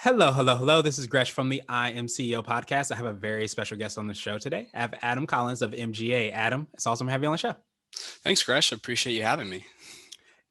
Hello, hello, hello. This is Gresh from the I Am CEO podcast. I have a very special guest on the show today. I have Adam Collins of MGA. Adam, it's awesome to have you on the show. Thanks, Gresh. I appreciate you having me.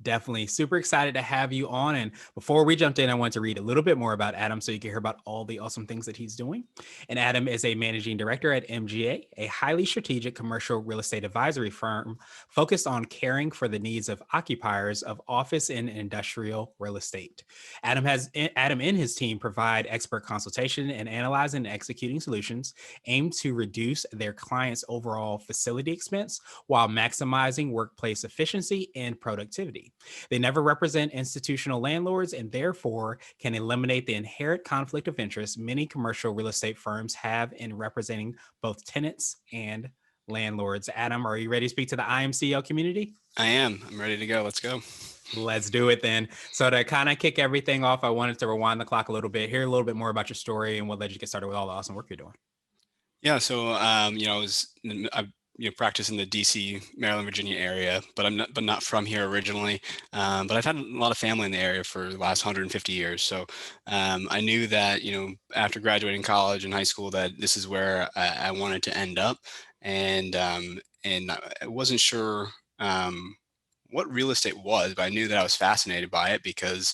Definitely super excited to have you on. And before we jumped in, I want to read a little bit more about Adam so you can hear about all the awesome things that he's doing. And Adam is a managing director at MGA, a highly strategic commercial real estate advisory firm focused on caring for the needs of occupiers of office and industrial real estate. Adam and his team provide expert consultation and analyzing and executing solutions aimed to reduce their clients' overall facility expense while maximizing workplace efficiency and productivity. They never represent institutional landlords and therefore can eliminate the inherent conflict of interest many commercial real estate firms have in representing both tenants and landlords. Adam, are you ready to speak to the IMCO community? I am. I'm ready to go. Let's go. Let's do it then. So to kind of kick everything off, I wanted to rewind the clock a little bit, hear a little bit more about your story and what led you to get started with all the awesome work you're doing. Yeah. So, I practice in the DC, Maryland, Virginia area, but not from here originally. But I've had a lot of family in the area for the last 150 years. So, I knew that, after graduating college and high school, that this is where I wanted to end up. And I wasn't sure, what real estate was, but I knew that I was fascinated by it because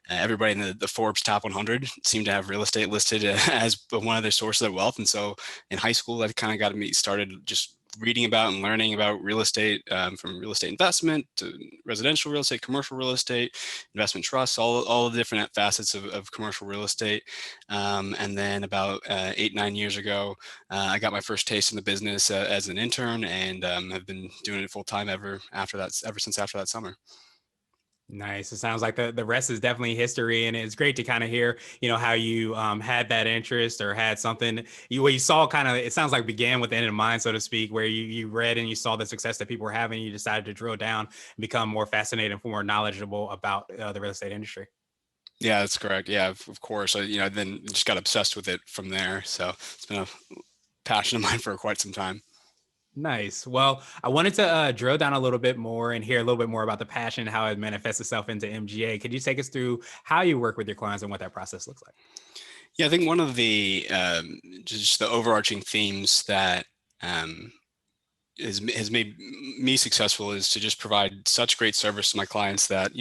everybody in the Forbes top 100 seemed to have real estate listed as one of their sources of wealth. And so in high school, that kind of got me started just reading about and learning about real estate, from real estate investment to residential real estate, commercial real estate, investment trusts, all the different facets of commercial real estate. And then about 8, 9 years ago, I got my first taste in the business as an intern, and have been doing it full time ever since after that summer. Nice. It sounds like the rest is definitely history, and it's great to kind of hear, how you had that interest or had something you saw kind of. It sounds like began with the end in mind, so to speak, where you read and you saw the success that people were having, and you decided to drill down and become more fascinated and more knowledgeable about the real estate industry. Yeah, that's correct. Yeah, of course. Then just got obsessed with it from there. So it's been a passion of mine for quite some time. Nice. Well, I wanted to drill down a little bit more and hear a little bit more about the passion, how it manifests itself into MGA. Could you take us through how you work with your clients and what that process looks like? Yeah, I think one of the just the overarching themes that has made me successful is to just provide such great service to my clients that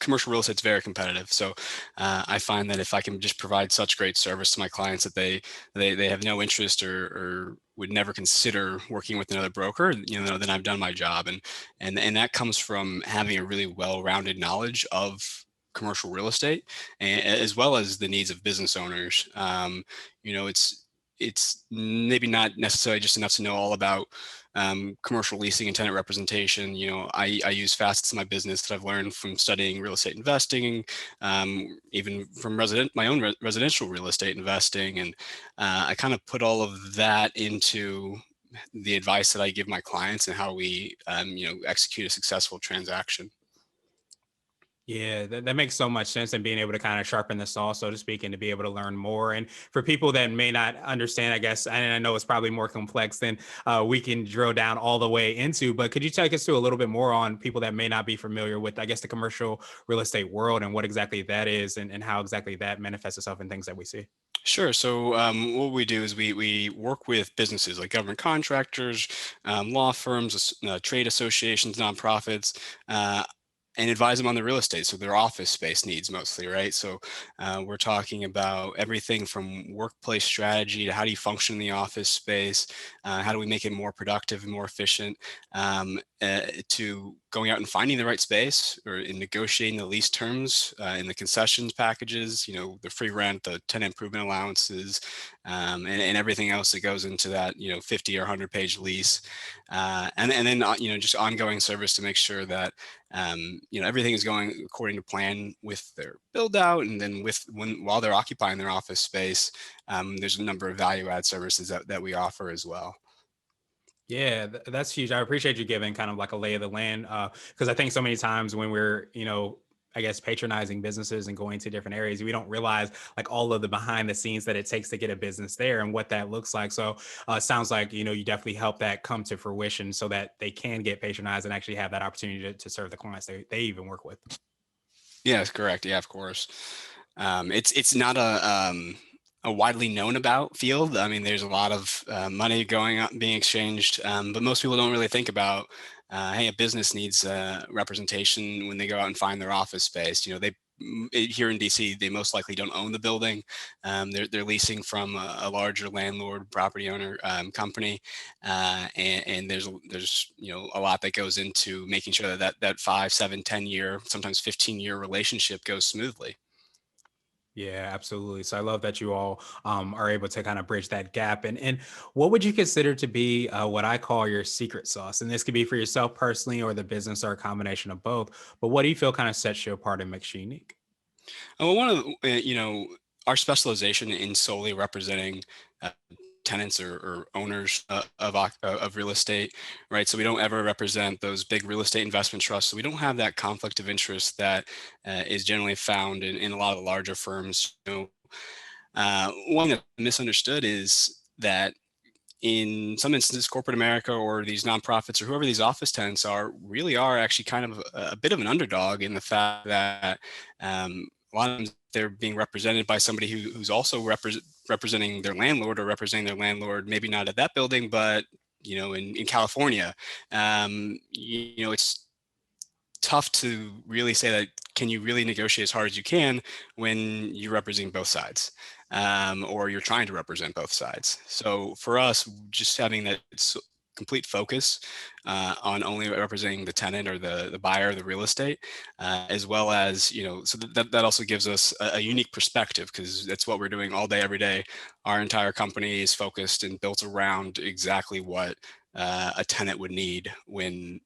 commercial real estate is very competitive. So I find that if I can just provide such great service to my clients that they have no interest or would never consider working with another broker, then I've done my job. And that comes from having a really well-rounded knowledge of commercial real estate, as well as the needs of business owners. It's maybe not necessarily just enough to know all about commercial leasing and tenant representation. I use facets of my business that I've learned from studying real estate investing, even from my own residential real estate investing. And I kind of put all of that into the advice that I give my clients and how we, execute a successful transaction. Yeah, that makes so much sense, and being able to kind of sharpen the saw, so to speak, and to be able to learn more. And for people that may not understand, I guess, and I know it's probably more complex than we can drill down all the way into, but could you take us through a little bit more on people that may not be familiar with, I guess, the commercial real estate world and what exactly that is and how exactly that manifests itself in things that we see? Sure. So what we do is we work with businesses like government contractors, law firms, trade associations, nonprofits, and advise them on the real estate, so their office space needs mostly, right? So we're talking about everything from workplace strategy to how do you function in the office space, how do we make it more productive and more efficient, to going out and finding the right space or in negotiating the lease terms, in the concessions packages, the free rent, the tenant improvement allowances, and everything else that goes into that, 50 or 100-page lease, and then just ongoing service to make sure that everything is going according to plan with their build out, and then while they're occupying their office space, there's a number of value add services that we offer as well. Yeah, that's huge. I appreciate you giving kind of like a lay of the land, because I think so many times when we're, I guess, patronizing businesses and going to different areas, we don't realize like all of the behind the scenes that it takes to get a business there and what that looks like. So it sounds like, you definitely help that come to fruition so that they can get patronized and actually have that opportunity to serve the clients they even work with. Yeah, that's correct. Yeah, of course. It's not a widely known about field. I mean, there's a lot of money going out being exchanged, but most people don't really think about, hey, a business needs representation when they go out and find their office space. Here in DC, they most likely don't own the building. They're leasing from a larger landlord, property owner company, and there's a lot that goes into making sure that 5, 7, 10 year, sometimes 15-year relationship goes smoothly. Yeah, absolutely. So I love that you all are able to kind of bridge that gap. And what would you consider to be what I call your secret sauce? And this could be for yourself personally or the business or a combination of both. But what do you feel kind of sets you apart and makes you unique? Well, one of our specialization in solely representing uh, tenants or owners of real estate, right? So we don't ever represent those big real estate investment trusts. So we don't have that conflict of interest that is generally found in a lot of the larger firms. One that's misunderstood is that in some instances, corporate America or these nonprofits or whoever these office tenants are really are actually kind of a bit of an underdog in the fact that a lot of times they're being represented by somebody who's also representing their landlord or representing their landlord, maybe not at that building, but in California. It's tough to really say that can you really negotiate as hard as you can when you're representing both sides, or you're trying to represent both sides. So for us, just having that complete focus on only representing the tenant or the buyer of the real estate, as well as so that also gives us a unique perspective because that's what we're doing all day every day. Our entire company is focused and built around exactly what a tenant would need when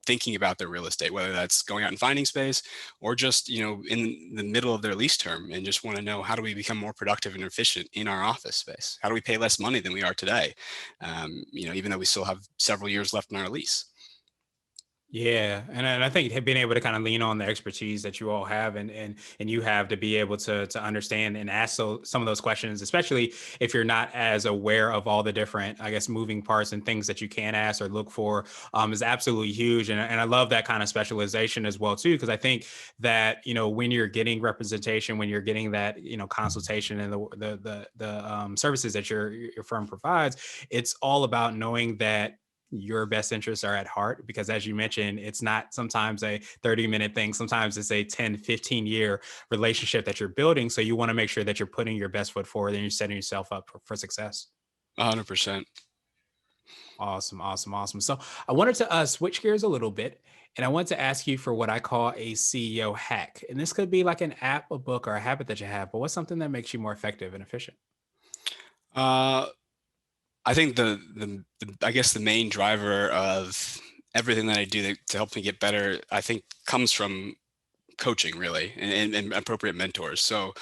thinking about their real estate, whether that's going out and finding space or just, in the middle of their lease term and just want to know how do we become more productive and efficient in our office space? How do we pay less money than we are today? Even though we still have several years left in our lease. Yeah, and I think being able to kind of lean on the expertise that you all have and you have to be able to understand and ask some of those questions, especially if you're not as aware of all the different, I guess, moving parts and things that you can ask or look for, is absolutely huge. And I love that kind of specialization as well too, because I think that when you're getting representation, when you're getting that consultation and the services that your firm provides, it's all about knowing that your best interests are at heart because as you mentioned it's not sometimes a 30-minute thing, sometimes it's a 10, 15 year relationship that you're building, so you want to make sure that you're putting your best foot forward and you're setting yourself up for success. 100%. Awesome, awesome, awesome. So I wanted to switch gears a little bit and I want to ask you for what I call a CEO hack, and this could be like an app, a book, or a habit that you have, but what's something that makes you more effective and efficient? Uh, I think I guess the main driver of everything that I do to help me get better, I think comes from coaching really and appropriate mentors. So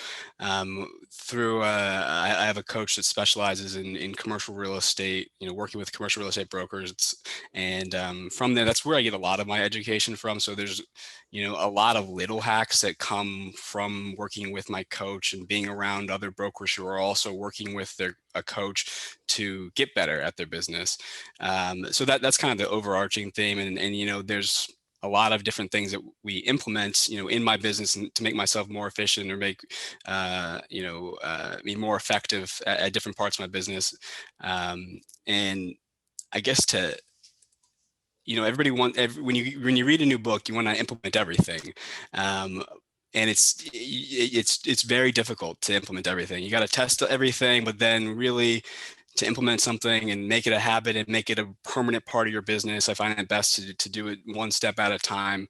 through I have a coach that specializes in commercial real estate, working with commercial real estate brokers. And from there, that's where I get a lot of my education from. So there's a lot of little hacks that come from working with my coach and being around other brokers who are also working with a coach to get better at their business. So that's kind of the overarching theme. And there's a lot of different things that we implement, in my business and to make myself more efficient or make, me more effective at different parts of my business. And I guess everybody when you read a new book, you want to implement everything. Um, and it's very difficult to implement everything. You got to test everything, but then really to implement something and make it a habit and make it a permanent part of your business, I find it best to do it one step at a time.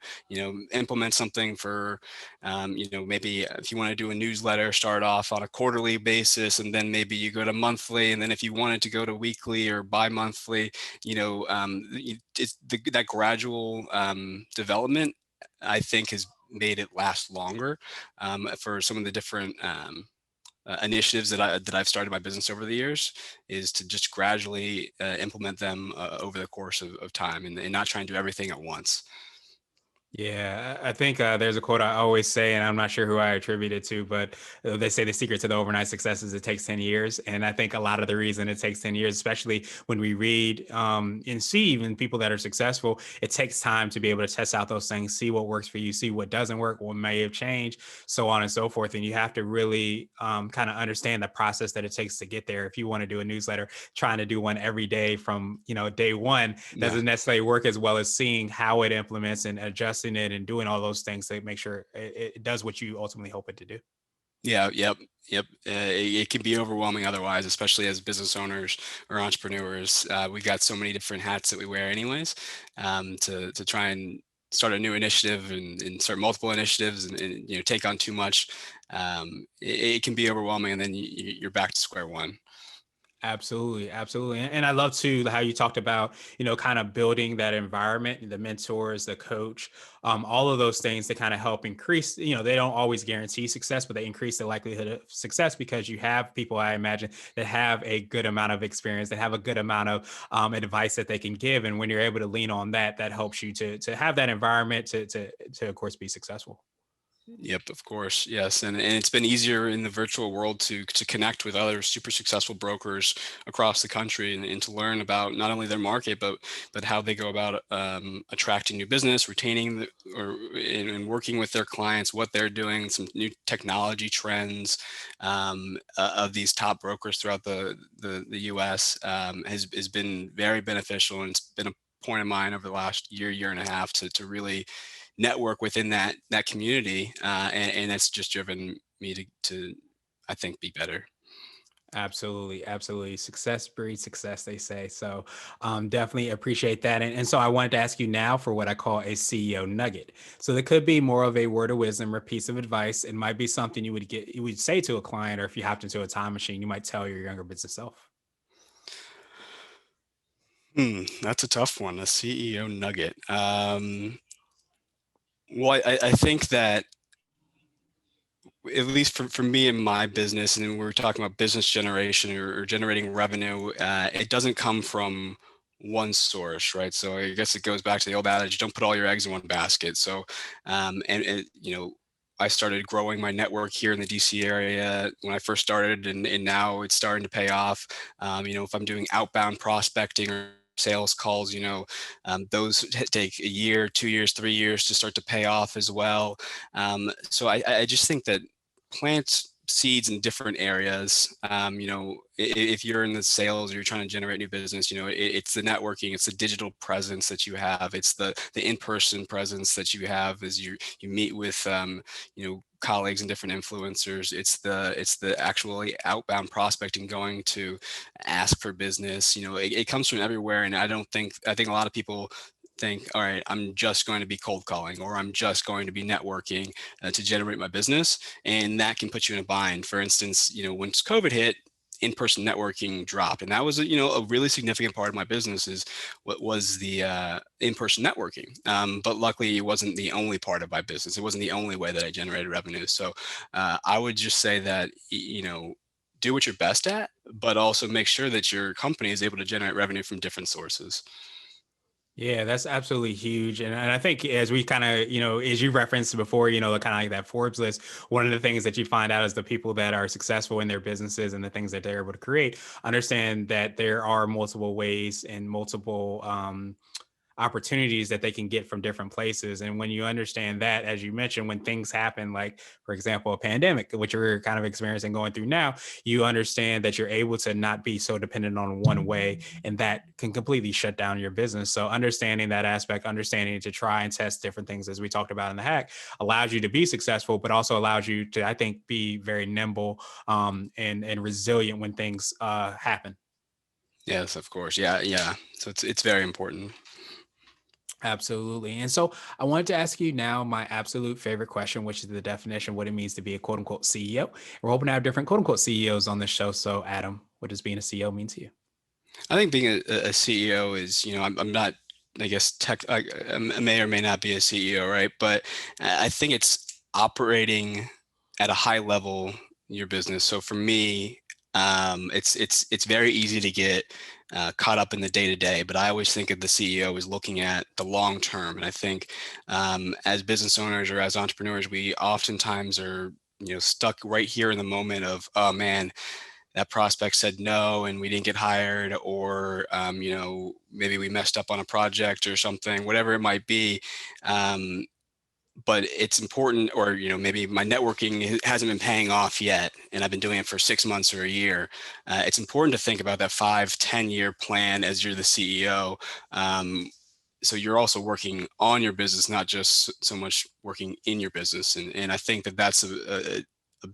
Implement something for, maybe if you want to do a newsletter, start off on a quarterly basis, and then maybe you go to monthly. And then if you wanted to go to weekly or bi-monthly, that gradual development, I think, has made it last longer for some of the different initiatives that I've started my business over the years, is to just gradually implement them over the course of time and not try and do everything at once. Yeah, I think there's a quote I always say, and I'm not sure who I attribute it to, but they say the secret to the overnight success is it takes 10 years. And I think a lot of the reason it takes 10 years, especially when we read and see even people that are successful, it takes time to be able to test out those things, see what works for you, see what doesn't work, what may have changed, so on and so forth. And you have to really kind of understand the process that it takes to get there. If you want to do a newsletter, trying to do one every day from, day one Yeah. doesn't necessarily work as well as seeing how it implements and adjusting it and doing all those things to make sure it does what you ultimately hope it to do. Yeah, yep. It can be overwhelming otherwise, especially as business owners or entrepreneurs. We've got so many different hats that we wear, anyways, to try and start a new initiative and start multiple initiatives and take on too much. It can be overwhelming, and then you're back to square one. Absolutely, absolutely. And I love too how you talked about, kind of building that environment, the mentors, the coach, all of those things to kind of help increase, they don't always guarantee success, but they increase the likelihood of success because you have people, I imagine, that have a good amount of experience, that have a good amount of advice that they can give. And when you're able to lean on that, that helps you to have that environment to of course be successful. Yep, of course. Yes. And it's been easier in the virtual world to connect with other super successful brokers across the country and to learn about not only their market, but how they go about attracting new business, retaining and working with their clients, what they're doing, some new technology trends of these top brokers throughout the US has been very beneficial. And it's been a point of mine over the last year and a half to really network within that community, and that's just driven me to I think be better. Absolutely, absolutely. Success breeds success, they say. So definitely appreciate that. And so I wanted to ask you now for what I call a CEO nugget. So there could be more of a word of wisdom or piece of advice. It might be something you would say to a client, or if you hopped into a time machine, you might tell your younger business self. That's a tough one. A CEO nugget. Well, I think that at least for me and my business, and we're talking about business generation or generating revenue, it doesn't come from one source, right? So I guess it goes back to the old adage, don't put all your eggs in one basket. So, I started growing my network here in the DC area when I first started, and now it's starting to pay off. If I'm doing outbound prospecting or sales calls, those take a year, 2 years, 3 years to start to pay off as well. So I just think that plant seeds in different areas. If you're in the sales or you're trying to generate new business, it's the networking, it's the digital presence that you have, it's the in-person presence that you have as you meet with colleagues and different influencers. It's the actually outbound prospecting, going to ask for business. It comes from everywhere, and I think a lot of people think, all right, I'm just going to be cold calling or I'm just going to be networking to generate my business, and that can put you in a bind. For instance, once COVID hit, in-person networking dropped, and that was a really significant part of my business is what was the in-person networking. But luckily, it wasn't the only part of my business. It wasn't the only way that I generated revenue. So I would just say that do what you're best at, but also make sure that your company is able to generate revenue from different sources. Yeah, that's absolutely huge. And I think as we kind of, as you referenced before, kind of like that Forbes list, one of the things that you find out is the people that are successful in their businesses and the things that they're able to create understand that there are multiple ways and multiple opportunities that they can get from different places. And when you understand that, as you mentioned, when things happen, like, for example, a pandemic, which we're kind of experiencing going through now, you understand that you're able to not be so dependent on one way, and that can completely shut down your business. So understanding that aspect, understanding to try and test different things, as we talked about in the hack, allows you to be successful, but also allows you to, I think, be very nimble and resilient when things happen. Yes, of course. Yeah, yeah. So it's very important. Absolutely. And so I wanted to ask you now my absolute favorite question, which is the definition of what it means to be a quote unquote CEO. We're hoping to have different quote unquote CEOs on this show. So, Adam, what does being a CEO mean to you? I think being a CEO is, I'm not, I guess, I may or may not be a CEO, right? But I think it's operating at a high level your business. So for me, it's very easy to get caught up in the day to day. But I always think of the CEO as looking at the long term. And I think as business owners or as entrepreneurs, we oftentimes are stuck right here in the moment of, oh man, that prospect said no and we didn't get hired, or maybe we messed up on a project or something, whatever it might be. But it's important, or maybe my networking hasn't been paying off yet and I've been doing it for 6 months or a year. It's important to think about that 5-10 year plan as you're the CEO. So you're also working on your business, not just so much working in your business. And I think that that's a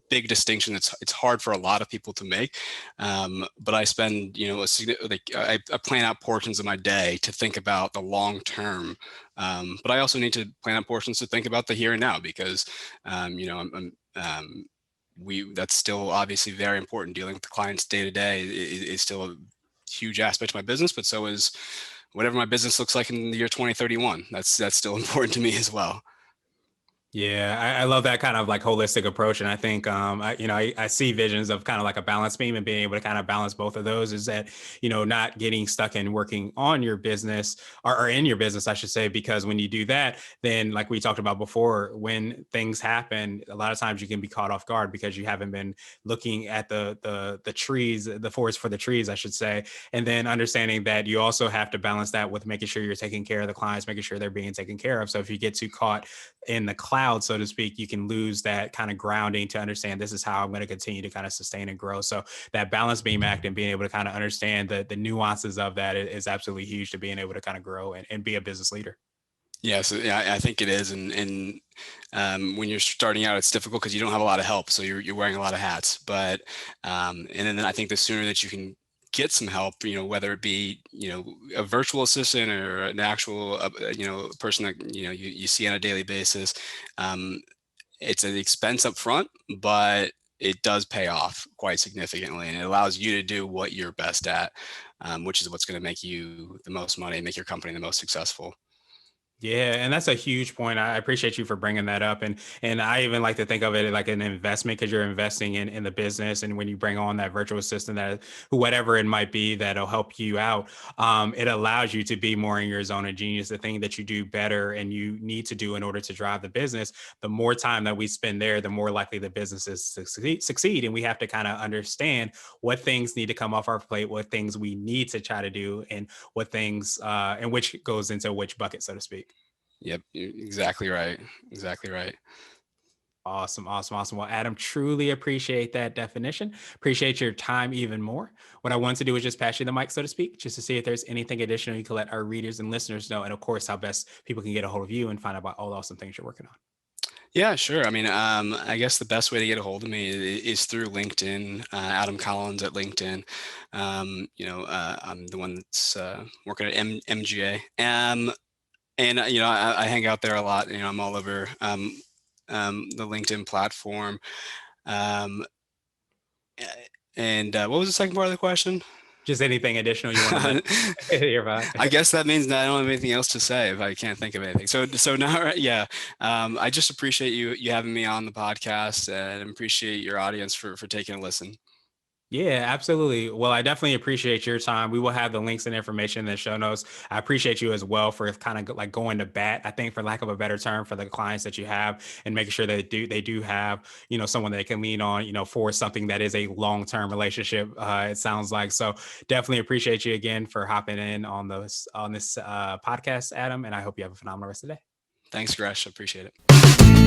big distinction. It's hard for a lot of people to make. But I spend, I plan out portions of my day to think about the long term. But I also need to plan out portions to think about the here and now, because, that's still obviously very important. Dealing with the clients day to day is still a huge aspect of my business, but so is whatever my business looks like in the year 2031. That's still important to me as well. Yeah, I love that kind of like holistic approach. And I think, I see visions of kind of like a balance beam, and being able to kind of balance both of those is that, not getting stuck in working on your business, or in your business, I should say, because when you do that, then like we talked about before, when things happen, a lot of times you can be caught off guard because you haven't been looking at the trees, the forest for the trees, I should say. And then understanding that you also have to balance that with making sure you're taking care of the clients, making sure they're being taken care of. So if you get too caught in the cloud, so to speak, you can lose that kind of grounding to understand this is how I'm going to continue to kind of sustain and grow. So that balance beam act and being able to kind of understand the nuances of that is absolutely huge to being able to kind of grow and be a business leader. Yes, yeah, I think it is, and when you're starting out, it's difficult because you don't have a lot of help, so you're wearing a lot of hats. But and then I think the sooner that you can get some help, whether it be a virtual assistant or an actual person that you see on a daily basis, it's an expense up front, but it does pay off quite significantly, and it allows you to do what you're best at, which is what's going to make you the most money, make your company the most successful. Yeah, and that's a huge point. I appreciate you for bringing that up, and I even like to think of it like an investment, because you're investing in the business, and when you bring on that virtual assistant, that whatever it might be that'll help you out, it allows you to be more in your zone of genius, the thing that you do better and you need to do in order to drive the business. The more time that we spend there, the more likely the businesses succeed, and we have to kind of understand what things need to come off our plate, what things we need to try to do, and what things and which goes into which bucket, so to speak. Yep, exactly right. Exactly right. Awesome, awesome, awesome. Well, Adam, truly appreciate that definition. Appreciate your time even more. What I want to do is just pass you the mic, so to speak, just to see if there's anything additional you can let our readers and listeners know. And of course, how best people can get a hold of you and find out about all the awesome things you're working on. Yeah, sure. I mean, I guess the best way to get a hold of me is through LinkedIn, Adam Collins at LinkedIn. I'm the one that's working at MGA. And I hang out there a lot. I'm all over the LinkedIn platform. Um, and what was the second part of the question? Just anything additional you want to mention. You're fine. I guess that means that I don't have anything else to say if I can't think of anything. So now, yeah. I just appreciate you having me on the podcast, and appreciate your audience for taking a listen. Yeah, absolutely. Well, I definitely appreciate your time. We will have the links and information in the show notes. I appreciate you as well for kind of like going to bat, I think, for lack of a better term, for the clients that you have, and making sure that they do have, someone they can lean on, for something that is a long-term relationship. It sounds like. So definitely appreciate you again for hopping in on this podcast, Adam, and I hope you have a phenomenal rest of the day. Thanks, Gresh. I appreciate it.